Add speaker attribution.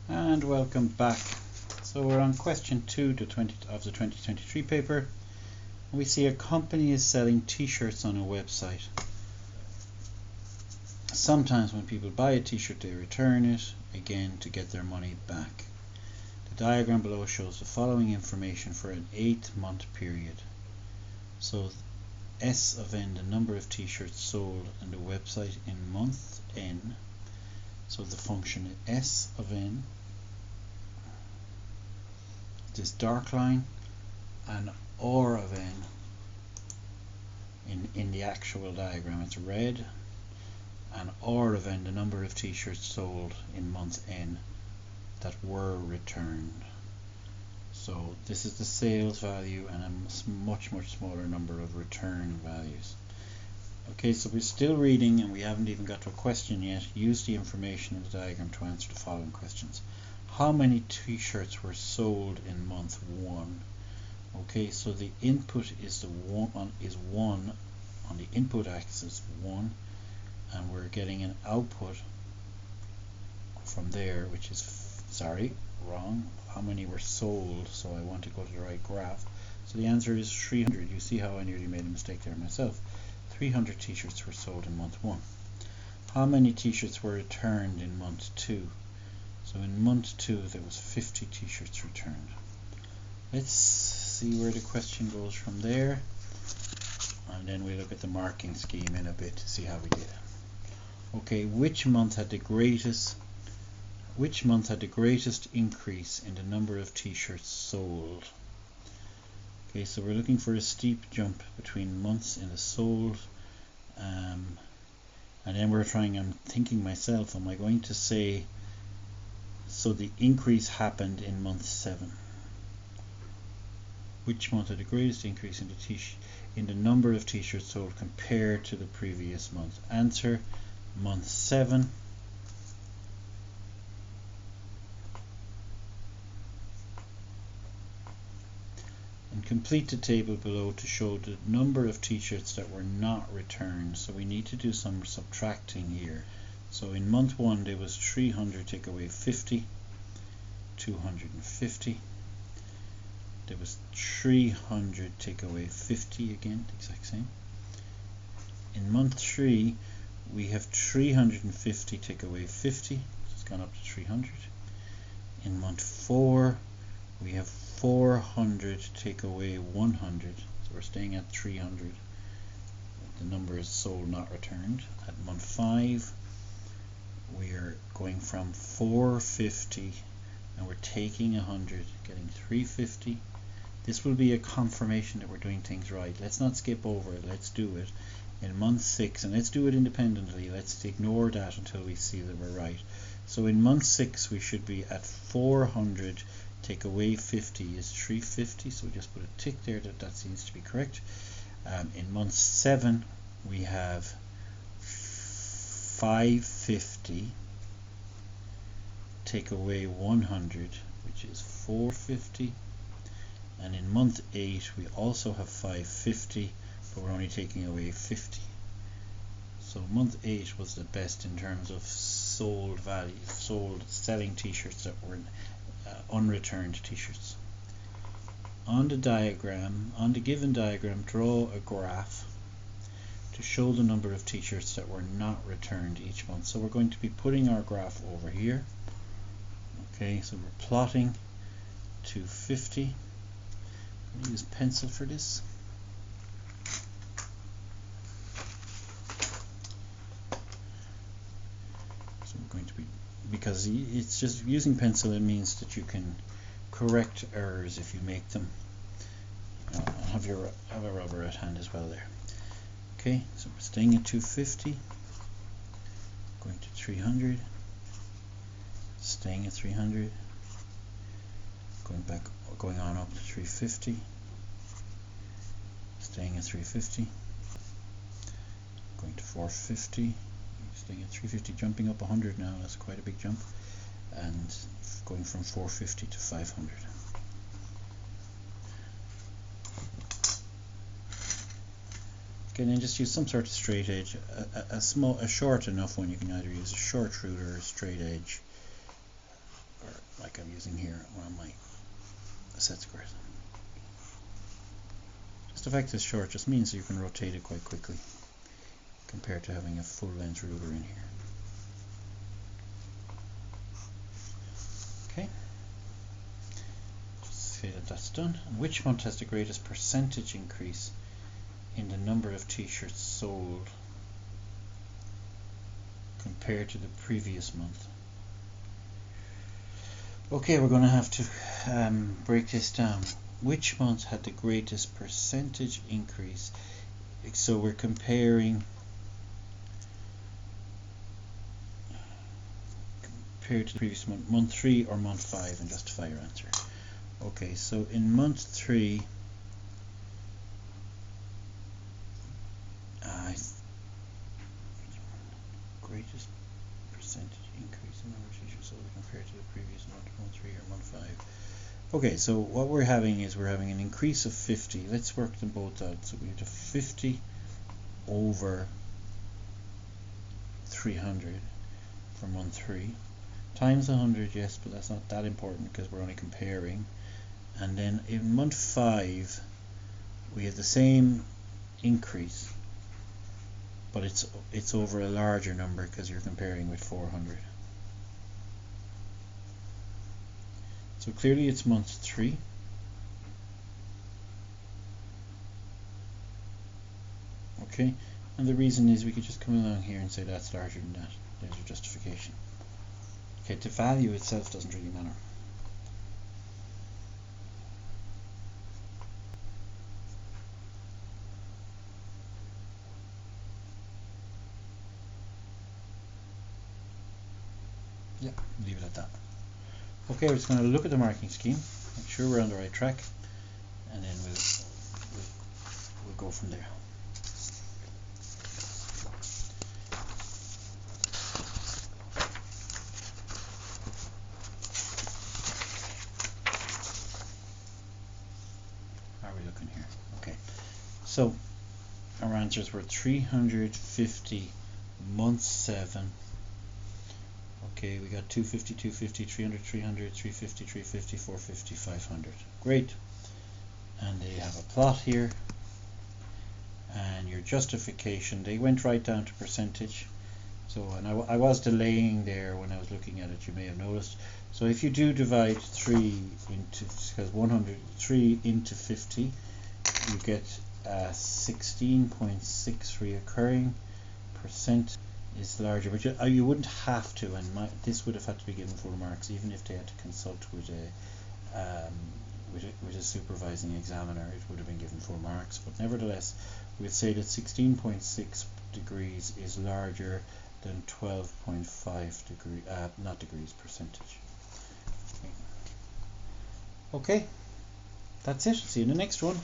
Speaker 1: And welcome back. So we're on question 2 of the 2023 paper. We see a company is selling t-shirts on a website. Sometimes when people buy a t-shirt they return it again to get their money back. The diagram below shows the following information for an 8-month period. So S of n, the number of t-shirts sold on the website in month n. So the function is S of n, this dark line, and R of n in the actual diagram it's red, and R of n, the number of t-shirts sold in month n that were returned. So this is the sales value and a much smaller number of return values. Okay, so we're still reading and we haven't even got to a question yet. Use the information in the diagram to answer the following questions. How many t-shirts were sold in month 1? Okay, so the input is one on the input axis 1, and we're getting an output from there, which is wrong. How many were sold? So I want to go to the right graph. So the answer is 300. You see how I nearly made a mistake there myself. 300 t-shirts were sold in month 1. How many t-shirts were returned in month 2? So in month 2 there was 50 t-shirts returned. Let's see where the question goes from there, and then we look at the marking scheme in a bit to see how we did. Okay, which month had the greatest increase in the number of t-shirts sold? Okay, so we're looking for a steep jump between months in the sold, and then I'm thinking myself, am I going to say, so the increase happened in month 7. Which month had the greatest increase in the number of t-shirts sold compared to the previous month? Answer, month 7. And complete the table below to show the number of t-shirts that were not returned. So we need to do some subtracting here. So in month 1 there was 300, take away 50, 250. There was 300, take away 50 again, the exact same. In month 3 we have 350, take away 50, so it's gone up to 300. In month 4 we have 400, take away 100, so we're staying at 300. The number is sold, not returned. At month 5 we are going from 450 and we're taking 100, getting 350. This will be a confirmation that we're doing things right. Let's not skip over it, let's do it. In month 6, and let's do it independently, let's ignore that until we see that we're right. So in month 6 we should be at 400, take away 50 is 350, so we just put a tick there that seems to be correct. In month 7 we have 550, take away 100, which is 450. And in month 8 we also have 550, but we're only taking away 50. So month 8 was the best in terms of sold value, selling t-shirts that were unreturned t-shirts. On the given diagram, draw a graph to show the number of t-shirts that were not returned each month. So we're going to be putting our graph over here. Okay, so we're plotting 250. I'm going to use pencil for this. So we're going to be, because it's just using pencil, it means that you can correct errors if you make them. Have a rubber at hand as well there. Okay, so we're staying at 250, going to 300, staying at 300, going on up to 350, staying at 350, going to 450, staying at 350, jumping up 100 now, that's quite a big jump, and going from 450 to 500. Okay, then just use some sort of straight edge, a short enough one. You can either use a short ruler or a straight edge, or using here on my set squares. Just the fact it's short just means you can rotate it quite quickly compared to having a full length ruler in here. Okay, just say that that's done. And which month has the greatest percentage increase in the number of t-shirts sold compared to the previous month? Okay, we're going to have to break this down. Which month had the greatest percentage increase? So we're compared to the previous month, month 3 or month 5, and justify your answer. Okay, so in month 3, greatest percentage increase in number of teachers sold compared to the previous month, month 3 or month 5. Okay, so what we're having is we're having an increase of 50. Let's work them both out. So we have 50 over 300 for month 3 times 100, yes, but that's not that important because we're only comparing. And then in month 5 we have the same increase, but it's over a larger number because you're comparing with 400. So clearly it's month 3. Okay, and the reason is we could just come along here and say that's larger than that. There's your justification. Okay, the value itself doesn't really matter. Yeah, leave it at that. Okay, we're just going to look at the marking scheme, make sure we're on the right track, and then we'll go from there. How are we looking here? Okay, so our answers were 350 month 7. Okay, we got 250, 250, 300, 300, 350, 350, 450, 500. Great. And they have a plot here. And your justification, they went right down to percentage. So, and I was delaying there when I was looking at it, you may have noticed. So if you do divide 3 into, because 3 into 50, you get 16.6 reoccurring percent. Is larger, but you wouldn't have to, and this would have had to be given full marks even if they had to consult with a supervising examiner. It would have been given full marks, but nevertheless we'd say that 16.6 degrees is larger than 12.5 degree, not degrees, percentage. Okay, that's it. See you in the next one.